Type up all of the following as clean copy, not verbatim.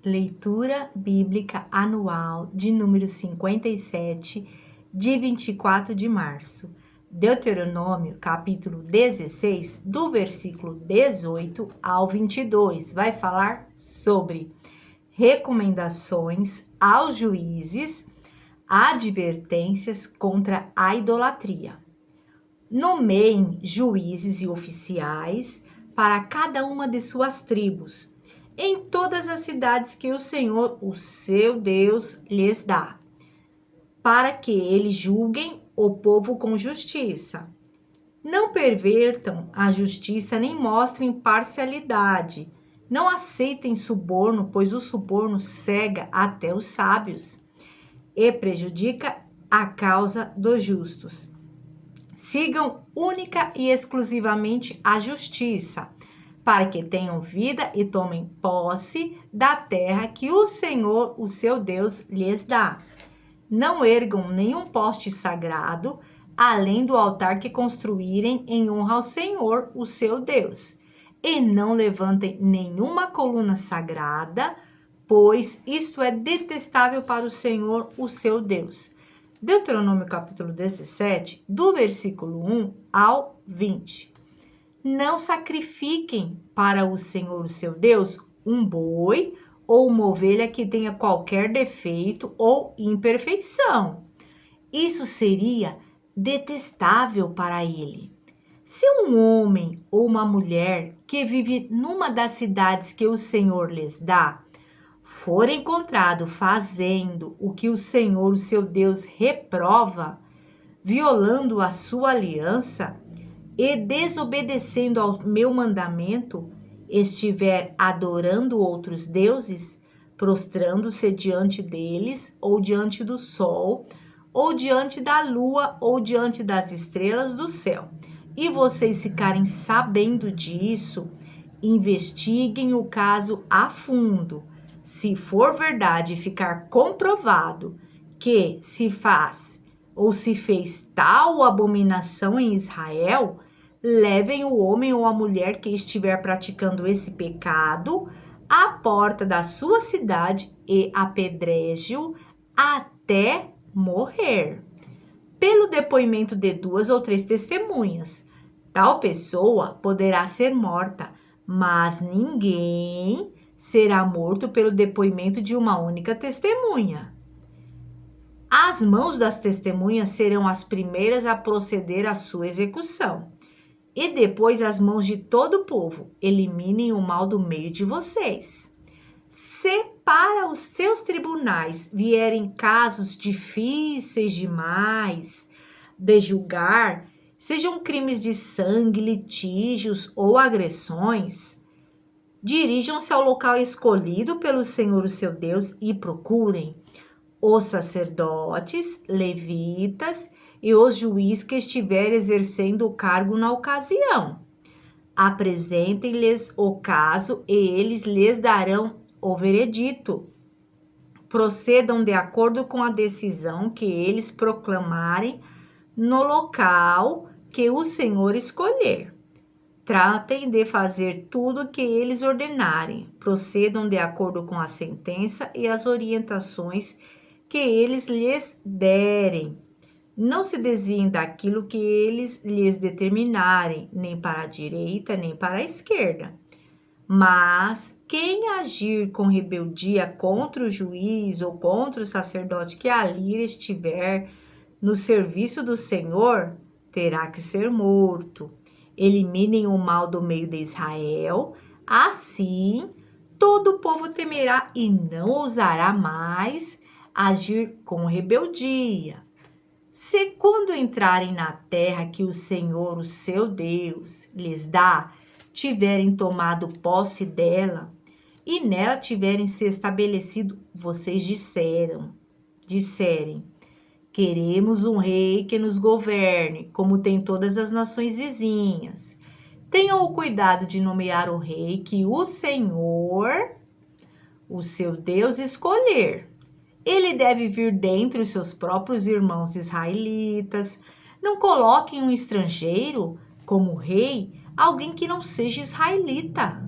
Leitura Bíblica Anual de número 57, de 24 de março. Deuteronômio, capítulo 16, do versículo 18 ao 22, vai falar sobre recomendações aos juízes, advertências contra a idolatria. Nomeiem juízes e oficiais para cada uma de suas tribos, em todas as cidades que o Senhor, o seu Deus, lhes dá, para que eles julguem o povo com justiça. Não pervertam a justiça nem mostrem parcialidade. Não aceitem suborno, pois o suborno cega até os sábios e prejudica a causa dos justos. Sigam única e exclusivamente a justiça, para que tenham vida e tomem posse da terra que o Senhor, o seu Deus, lhes dá. Não ergam nenhum poste sagrado, além do altar que construírem em honra ao Senhor, o seu Deus. E não levantem nenhuma coluna sagrada, pois isto é detestável para o Senhor, o seu Deus. Deuteronômio capítulo 17, do versículo 1 ao 20. Não sacrifiquem para o Senhor, o seu Deus, um boi ou uma ovelha que tenha qualquer defeito ou imperfeição. Isso seria detestável para ele. Se um homem ou uma mulher que vive numa das cidades que o Senhor lhes dá, for encontrado fazendo o que o Senhor, o seu Deus, reprova, violando a sua aliança e desobedecendo ao meu mandamento, estiver adorando outros deuses, prostrando-se diante deles, ou diante do sol, ou diante da lua, ou diante das estrelas do céu, e vocês ficarem sabendo disso, investiguem o caso a fundo. Se for verdade ficar comprovado que se faz ou se fez tal abominação em Israel, levem o homem ou a mulher que estiver praticando esse pecado à porta da sua cidade e apedreje-o até morrer. Pelo depoimento de 2 ou 3 testemunhas, tal pessoa poderá ser morta, mas ninguém será morto pelo depoimento de uma única testemunha. As mãos das testemunhas serão as primeiras a proceder à sua execução. E depois as mãos de todo o povo. Eliminem o mal do meio de vocês. Se para os seus tribunais vierem casos difíceis demais de julgar, sejam crimes de sangue, litígios ou agressões, dirijam-se ao local escolhido pelo Senhor, o seu Deus, e procurem os sacerdotes, levitas e os juízes que estiverem exercendo o cargo na ocasião. Apresentem-lhes o caso e eles lhes darão o veredito. Procedam de acordo com a decisão que eles proclamarem no local que o Senhor escolher. Tratem de fazer tudo o que eles ordenarem. Procedam de acordo com a sentença e as orientações que eles lhes derem. Não se desviem daquilo que eles lhes determinarem, nem para a direita, nem para a esquerda. Mas quem agir com rebeldia contra o juiz ou contra o sacerdote que ali estiver no serviço do Senhor, terá que ser morto. Eliminem o mal do meio de Israel, assim todo o povo temerá e não ousará mais agir com rebeldia. Se quando entrarem na terra que o Senhor, o seu Deus, lhes dá, tiverem tomado posse dela e nela tiverem se estabelecido, vocês disserem, queremos um rei que nos governe, como tem todas as nações vizinhas. Tenham o cuidado de nomear o rei que o Senhor, o seu Deus, escolher. Ele deve vir dentre os seus próprios irmãos israelitas. Não coloquem um estrangeiro como rei, alguém que não seja israelita.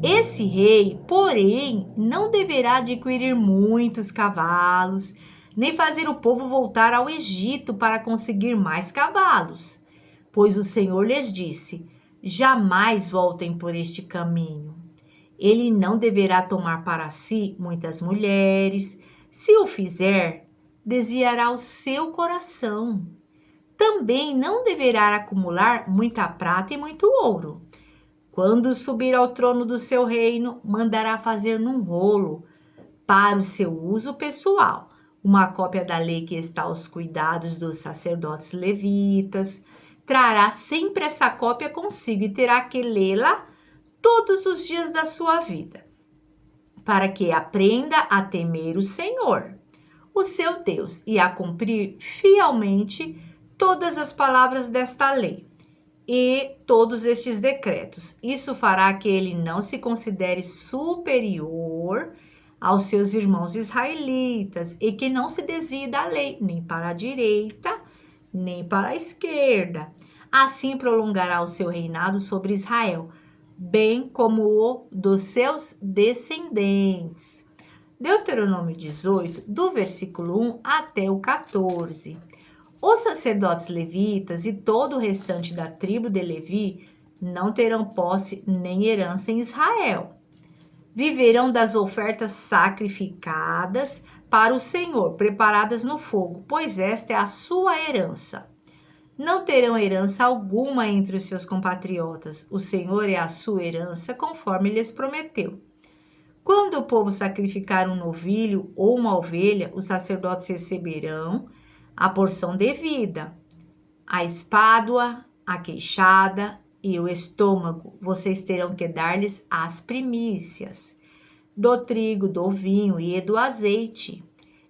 Esse rei, porém, não deverá adquirir muitos cavalos, nem fazer o povo voltar ao Egito para conseguir mais cavalos, pois o Senhor lhes disse: jamais voltem por este caminho. Ele não deverá tomar para si muitas mulheres. Se o fizer, desviará o seu coração. Também não deverá acumular muita prata e muito ouro. Quando subir ao trono do seu reino, mandará fazer num rolo, para o seu uso pessoal, uma cópia da lei que está aos cuidados dos sacerdotes levitas. Trará sempre essa cópia consigo e terá que lê-la todos os dias da sua vida, para que aprenda a temer o Senhor, o seu Deus, e a cumprir fielmente todas as palavras desta lei e todos estes decretos. Isso fará que ele não se considere superior aos seus irmãos israelitas e que não se desvie da lei, nem para a direita, nem para a esquerda. Assim prolongará o seu reinado sobre Israel, bem como o dos seus descendentes. Deuteronômio 18, do versículo 1 até o 14. Os sacerdotes levitas e todo o restante da tribo de Levi não terão posse nem herança em Israel. Viverão das ofertas sacrificadas para o Senhor, preparadas no fogo, pois esta é a sua herança. Não terão herança alguma entre os seus compatriotas. O Senhor é a sua herança, conforme lhes prometeu. Quando o povo sacrificar um novilho ou uma ovelha, os sacerdotes receberão a porção devida. A espádua, a queixada e o estômago, vocês terão que dar-lhes as primícias do trigo, do vinho e do azeite.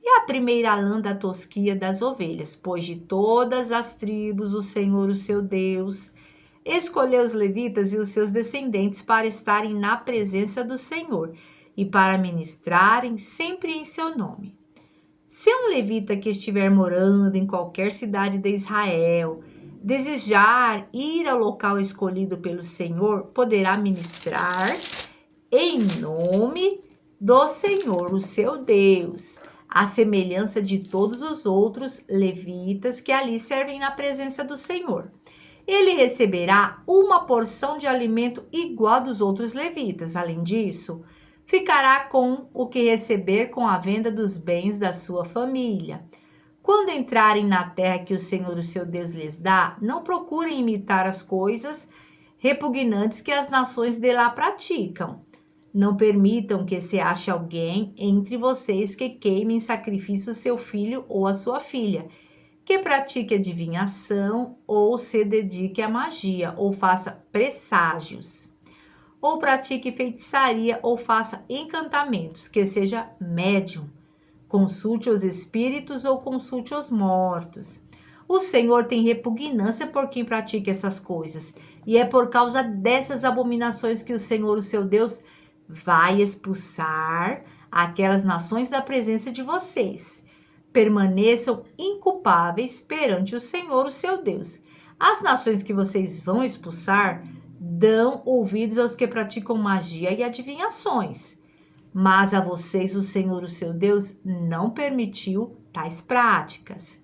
E a primeira lã da tosquia das ovelhas, pois de todas as tribos o Senhor, o seu Deus, escolheu os levitas e os seus descendentes para estarem na presença do Senhor e para ministrarem sempre em seu nome. Se um levita que estiver morando em qualquer cidade de Israel desejar ir ao local escolhido pelo Senhor, poderá ministrar em nome do Senhor, o seu Deus, à semelhança de todos os outros levitas que ali servem na presença do Senhor. Ele receberá uma porção de alimento igual dos outros levitas. Além disso, ficará com o que receber com a venda dos bens da sua família. Quando entrarem na terra que o Senhor, o seu Deus, lhes dá, não procurem imitar as coisas repugnantes que as nações de lá praticam. Não permitam que se ache alguém entre vocês que queime em sacrifício seu filho ou a sua filha, que pratique adivinhação ou se dedique à magia ou faça presságios, ou pratique feitiçaria ou faça encantamentos, que seja médium, consulte os espíritos ou consulte os mortos. O Senhor tem repugnância por quem pratica essas coisas, e é por causa dessas abominações que o Senhor, o seu Deus, vai expulsar aquelas nações da presença de vocês. Permaneçam inculpáveis perante o Senhor, o seu Deus. As nações que vocês vão expulsar dão ouvidos aos que praticam magia e adivinhações. Mas a vocês, o Senhor, o seu Deus, não permitiu tais práticas.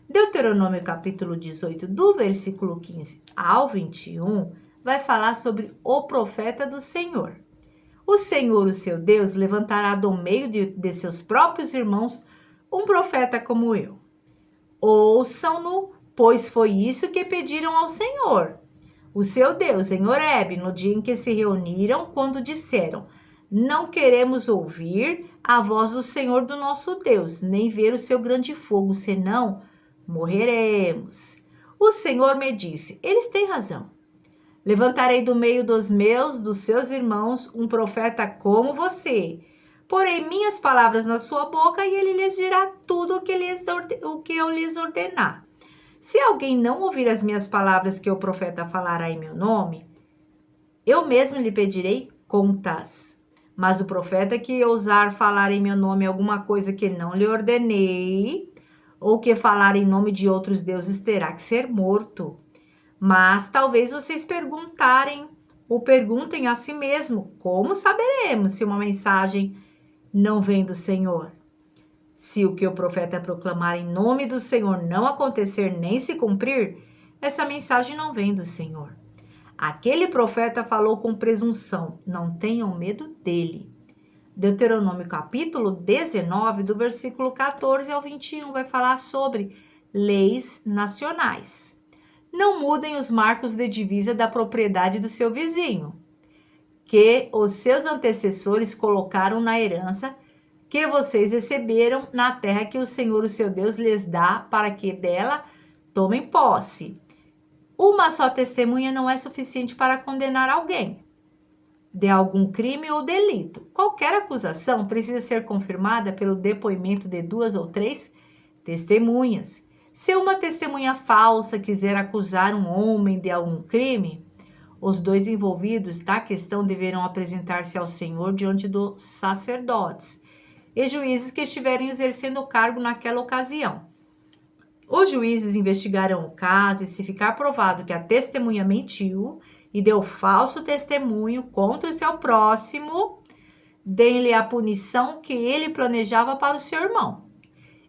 Deuteronômio capítulo 18, do versículo 15 ao 21, vai falar sobre o profeta do Senhor. O Senhor, o seu Deus, levantará do meio de seus próprios irmãos um profeta como eu. Ouçam-no, pois foi isso que pediram ao Senhor, o seu Deus, em Horebe, no dia em que se reuniram, quando disseram: não queremos ouvir a voz do Senhor, do nosso Deus, nem ver o seu grande fogo, senão morreremos. O Senhor me disse: eles têm razão. Levantarei do meio dos seus irmãos, um profeta como você. Porei minhas palavras na sua boca e ele lhes dirá tudo o que eu lhes ordenar. Se alguém não ouvir as minhas palavras que o profeta falará em meu nome, eu mesmo lhe pedirei contas. Mas o profeta que ousar falar em meu nome alguma coisa que não lhe ordenei, ou que falar em nome de outros deuses, terá que ser morto. Mas talvez vocês perguntarem ou perguntem a si mesmo: como saberemos se uma mensagem não vem do Senhor? Se o que o profeta proclamar em nome do Senhor não acontecer nem se cumprir, essa mensagem não vem do Senhor. Aquele profeta falou com presunção, não tenham medo dele. Deuteronômio capítulo 19, do versículo 14 ao 21, vai falar sobre leis nacionais. Não mudem os marcos de divisa da propriedade do seu vizinho, que os seus antecessores colocaram na herança que vocês receberam na terra que o Senhor, o seu Deus, lhes dá para que dela tomem posse. Uma só testemunha não é suficiente para condenar alguém de algum crime ou delito. Qualquer acusação precisa ser confirmada pelo depoimento de 2 ou 3 testemunhas. Se uma testemunha falsa quiser acusar um homem de algum crime, os 2 envolvidos da questão deverão apresentar-se ao Senhor diante dos sacerdotes e juízes que estiverem exercendo o cargo naquela ocasião. Os juízes investigarão o caso e, se ficar provado que a testemunha mentiu e deu falso testemunho contra o seu próximo, deem-lhe a punição que ele planejava para o seu irmão.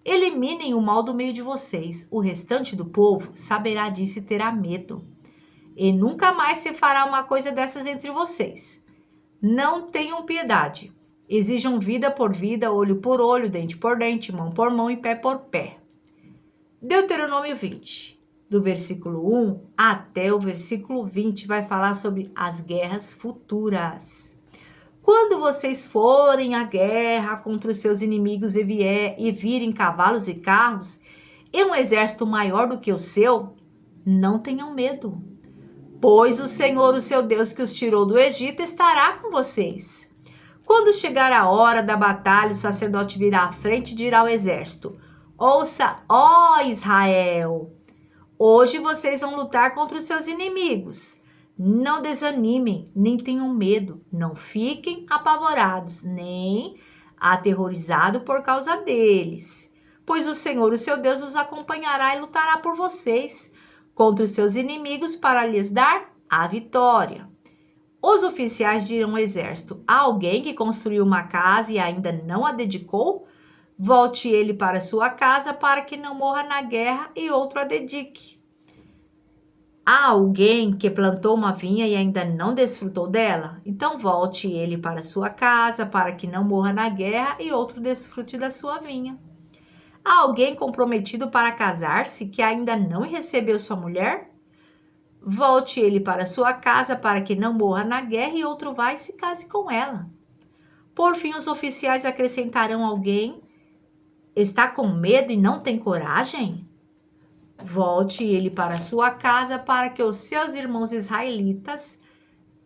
Eliminem o mal do meio de vocês. O restante do povo saberá disso e terá medo. E nunca mais se fará uma coisa dessas entre vocês. Não tenham piedade. Exijam vida por vida, olho por olho, dente por dente, mão por mão e pé por pé. Deuteronômio 20, do versículo 1 até o versículo 20, vai falar sobre as guerras futuras. Quando vocês forem à guerra contra os seus inimigos e virem cavalos e carros e um exército maior do que o seu, não tenham medo, pois o Senhor, o seu Deus, que os tirou do Egito, estará com vocês. Quando chegar a hora da batalha, o sacerdote virá à frente e dirá ao exército: ouça, ó Israel, hoje vocês vão lutar contra os seus inimigos. Não desanimem, nem tenham medo, não fiquem apavorados, nem aterrorizados por causa deles. Pois o Senhor, o seu Deus, os acompanhará e lutará por vocês contra os seus inimigos para lhes dar a vitória. Os oficiais dirão ao exército: há alguém que construiu uma casa e ainda não a dedicou? Volte ele para sua casa para que não morra na guerra e outro a dedique. Há alguém que plantou uma vinha e ainda não desfrutou dela? Então volte ele para sua casa para que não morra na guerra e outro desfrute da sua vinha. Há alguém comprometido para casar-se que ainda não recebeu sua mulher? Volte ele para sua casa para que não morra na guerra e outro vá e se case com ela. Por fim, os oficiais acrescentarão: alguém está com medo e não tem coragem? Volte ele para sua casa para que os seus irmãos israelitas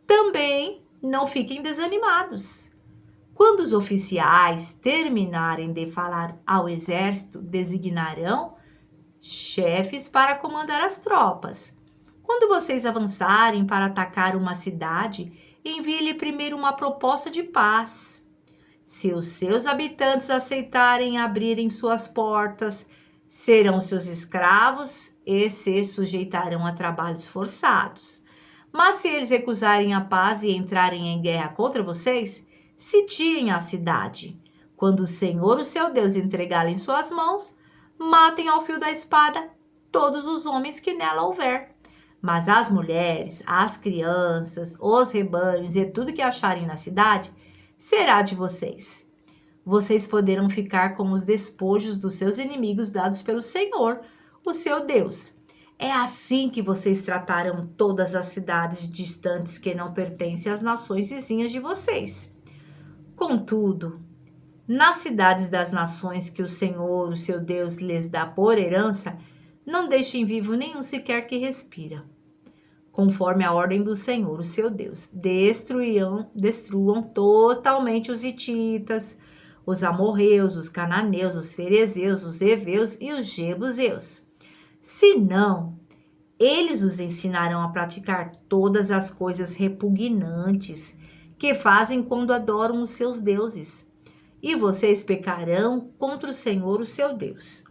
também não fiquem desanimados. Quando os oficiais terminarem de falar ao exército, designarão chefes para comandar as tropas. Quando vocês avançarem para atacar uma cidade, envie-lhe primeiro uma proposta de paz. Se os seus habitantes aceitarem abrirem suas portas, serão seus escravos e se sujeitarão a trabalhos forçados. Mas se eles recusarem a paz e entrarem em guerra contra vocês, sitiem a cidade. Quando o Senhor, o seu Deus, entregá-la em suas mãos, matem ao fio da espada todos os homens que nela houver. Mas as mulheres, as crianças, os rebanhos e tudo que acharem na cidade será de vocês. Vocês poderão ficar com os despojos dos seus inimigos dados pelo Senhor, o seu Deus. É assim que vocês tratarão todas as cidades distantes que não pertencem às nações vizinhas de vocês. Contudo, nas cidades das nações que o Senhor, o seu Deus, lhes dá por herança, não deixem vivo nenhum sequer que respira. Conforme a ordem do Senhor, o seu Deus, destruam totalmente os hititas, os amorreus, os cananeus, os ferezeus, os heveus e os jebuseus. Se não, eles os ensinarão a praticar todas as coisas repugnantes que fazem quando adoram os seus deuses. E vocês pecarão contra o Senhor, o seu Deus.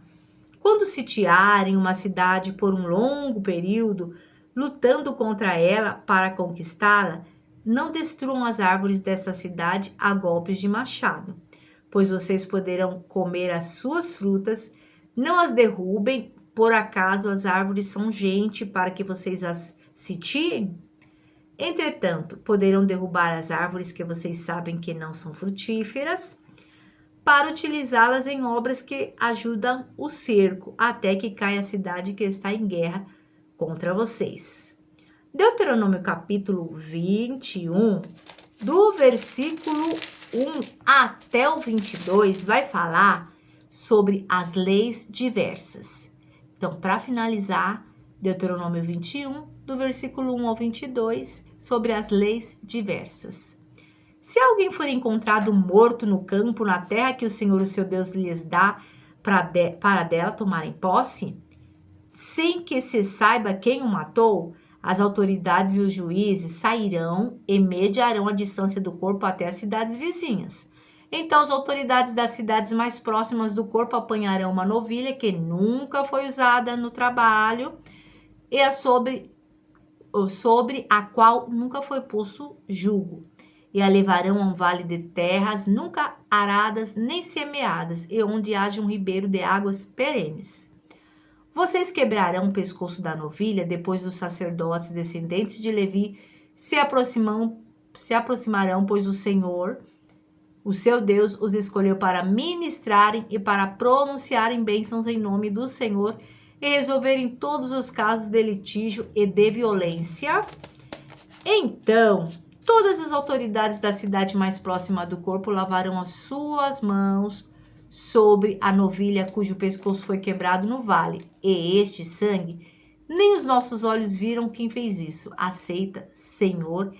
Quando sitiarem uma cidade por um longo período, lutando contra ela para conquistá-la, não destruam as árvores desta cidade a golpes de machado, pois vocês poderão comer as suas frutas. Não as derrubem, por acaso as árvores são gente para que vocês as sitiem? Entretanto, poderão derrubar as árvores que vocês sabem que não são frutíferas, para utilizá-las em obras que ajudam o cerco, até que caia a cidade que está em guerra contra vocês. Deuteronômio capítulo 21, do versículo 1 até o 22, vai falar sobre as leis diversas. Então, para finalizar, Deuteronômio 21, do versículo 1 ao 22, sobre as leis diversas. Se alguém for encontrado morto no campo, na terra que o Senhor, o seu Deus, lhes dá para dela tomarem posse, sem que se saiba quem o matou, as autoridades e os juízes sairão e mediarão a distância do corpo até as cidades vizinhas. Então as autoridades das cidades mais próximas do corpo apanharão uma novilha que nunca foi usada no trabalho e sobre a qual nunca foi posto jugo, e a levarão a um vale de terras nunca aradas nem semeadas, e onde haja um ribeiro de águas perenes. Vocês quebrarão o pescoço da novilha, depois dos sacerdotes descendentes de Levi se aproximarão, pois o Senhor, o seu Deus, os escolheu para ministrarem e para pronunciarem bênçãos em nome do Senhor e resolverem todos os casos de litígio e de violência. Então, todas as autoridades da cidade mais próxima do corpo lavarão as suas mãos sobre a novilha cujo pescoço foi quebrado no vale. E este sangue, nem os nossos olhos viram quem fez isso. Aceita, Senhor,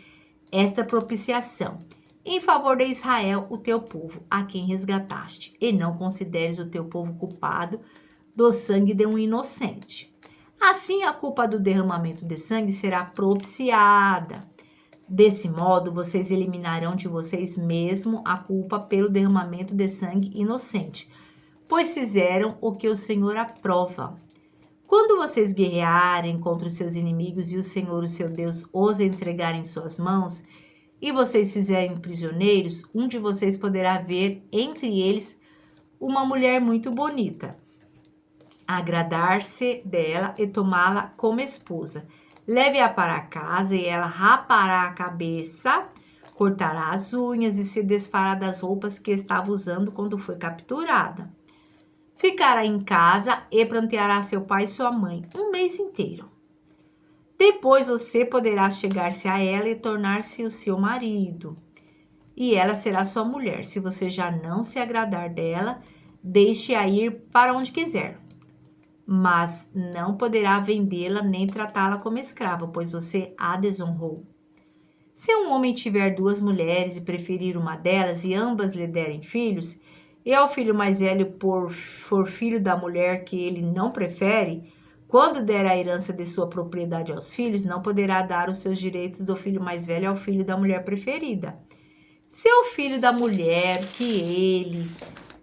esta propiciação em favor de Israel, o teu povo, a quem resgataste, e não consideres o teu povo culpado do sangue de um inocente. Assim, a culpa do derramamento de sangue será propiciada. Desse modo, vocês eliminarão de vocês mesmo a culpa pelo derramamento de sangue inocente, pois fizeram o que o Senhor aprova. Quando vocês guerrearem contra os seus inimigos e o Senhor, o seu Deus, os entregar em suas mãos, e vocês fizerem prisioneiros, um de vocês poderá ver entre eles uma mulher muito bonita, agradar-se dela e tomá-la como esposa. Leve-a para casa e ela rapará a cabeça, cortará as unhas e se desfará das roupas que estava usando quando foi capturada. Ficará em casa e pranteará seu pai e sua mãe um mês inteiro. Depois você poderá chegar-se a ela e tornar-se o seu marido, e ela será sua mulher. Se você já não se agradar dela, deixe-a ir para onde quiser. Mas não poderá vendê-la nem tratá-la como escrava, pois você a desonrou. Se um homem tiver 2 mulheres e preferir uma delas e ambas lhe derem filhos, e ao filho mais velho for filho da mulher que ele não prefere, quando der a herança de sua propriedade aos filhos, não poderá dar os seus direitos do filho mais velho ao filho da mulher preferida. Se o filho da mulher que ele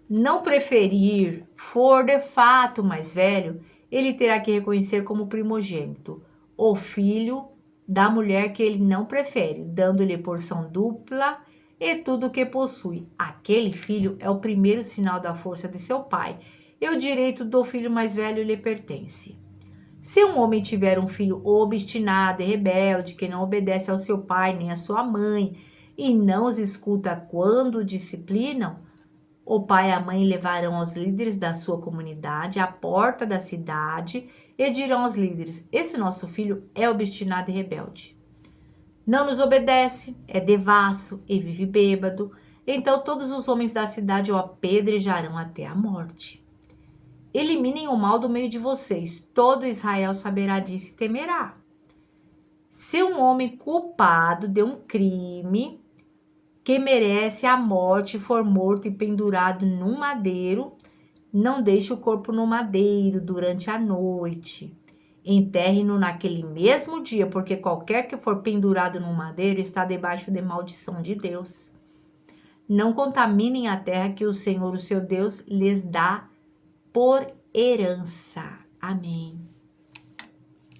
não preferir for de fato mais velho, ele terá que reconhecer como primogênito o filho da mulher que ele não prefere, dando-lhe porção dupla e tudo o que possui. Aquele filho é o primeiro sinal da força de seu pai, e o direito do filho mais velho lhe pertence. Se um homem tiver um filho obstinado e rebelde, que não obedece ao seu pai nem à sua mãe, e não os escuta quando o disciplinam, o pai e a mãe levarão aos líderes da sua comunidade à porta da cidade e dirão aos líderes: esse nosso filho é obstinado e rebelde. Não nos obedece, é devasso e vive bêbado. Então todos os homens da cidade o apedrejarão até a morte. Eliminem o mal do meio de vocês, todo Israel saberá disso e temerá. Se um homem culpado de um crime que merece a morte for morto e pendurado num madeiro, não deixe o corpo no madeiro durante a noite. Enterre-no naquele mesmo dia, porque qualquer que for pendurado num madeiro está debaixo de maldição de Deus. Não contaminem a terra que o Senhor, o seu Deus, lhes dá por herança. Amém.